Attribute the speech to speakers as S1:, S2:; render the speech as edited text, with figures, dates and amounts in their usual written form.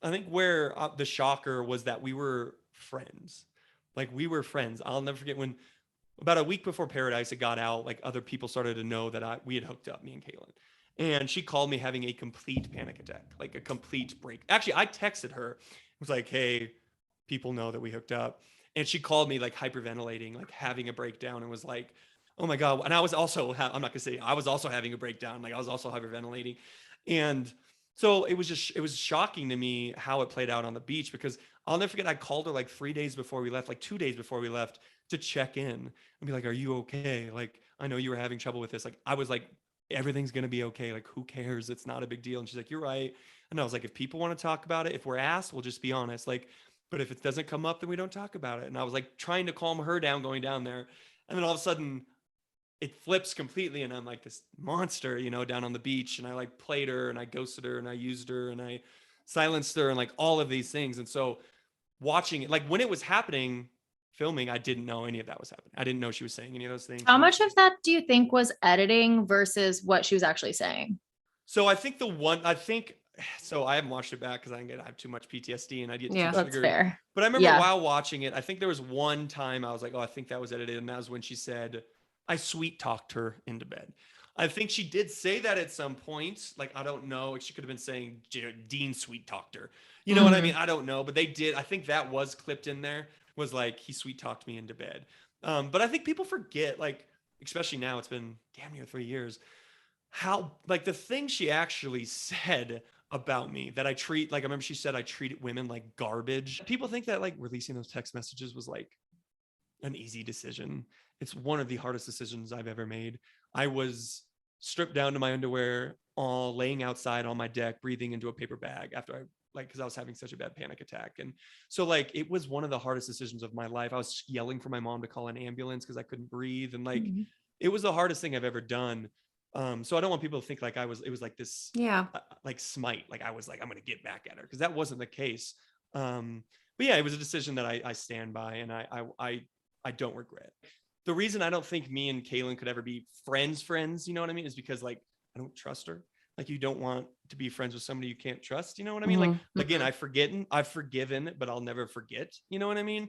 S1: I think where the shocker was that we were friends. Like we were friends. I'll never forget when about a week before Paradise it got out, like other people started to know that we had hooked up, me and Caelynn. And she called me having a complete panic attack, like a complete break. Actually, I texted her. It was like, "Hey, people know that we hooked up." And she called me like hyperventilating, like having a breakdown and was like, "Oh my God." And I was also I'm not going to say I was also having a breakdown, like I was also hyperventilating. And so it was shocking to me how it played out on the beach because I'll never forget I called her like 3 days before we left, like 2 days before we left to check in and be like, "Are you okay? Like, I know you were having trouble with this." Like, I was like, "Everything's gonna be okay. Like, who cares? It's not a big deal." And she's like, "You're right." And I was like, "If people want to talk about it, if we're asked, we'll just be honest. Like, but if it doesn't come up, then we don't talk about it." And I was like trying to calm her down going down there. And then all of a sudden it flips completely and I'm like this monster, down on the beach and I like played her and I ghosted her and I used her and I silenced her and like all of these things. And so watching it, like when it was happening, filming, I didn't know any of that was happening. I didn't know she was saying any of those things.
S2: How much of that do you think was editing versus what she was actually saying?
S1: So I think so I haven't watched it back because I have too much PTSD and I get too
S3: Yeah.
S2: That's
S1: triggered.
S2: fair.
S1: But I remember
S2: Yeah.
S1: while watching it, I think there was one time I was like, "Oh, I think that was edited," and that was when she said, "I sweet talked her into bed." I think she did say that at some point. Like I don't know, she could have been saying Dean sweet talked her. You know what I
S2: Mhm.
S1: mean? I don't know, but they did. I think that was clipped in there. Was like he sweet talked me into bed. But I think people forget, like especially now, it's been damn near 3 years how like the thing she actually said about me that I treat like I remember she said I treated women like garbage. People think that like releasing those text messages was like an easy decision. It's one of the hardest decisions I've ever made. I was stripped down to my underwear, all laying outside on my deck, breathing into a paper bag after I like because I was having such a bad panic attack. And so like it was one of the hardest decisions of my life. I was yelling for my mom to call an ambulance because I couldn't breathe. And like
S2: Mhm.
S1: it was the hardest thing I've ever done. So I don't want people to think like it was like this
S3: Yeah.
S1: like smite, like I was like, I'm gonna get back at her because that wasn't the case. But yeah, it was a decision that I stand by and I don't regret. The reason I don't think me and Caelynn could ever be friends, you know what I mean, is because like I don't trust her. Like you don't want to be friends with somebody you can't trust, you know what I mean? Like
S3: Mhm.
S1: again,
S3: Mhm.
S1: I've forgiven, but I'll never forget, you know what I mean?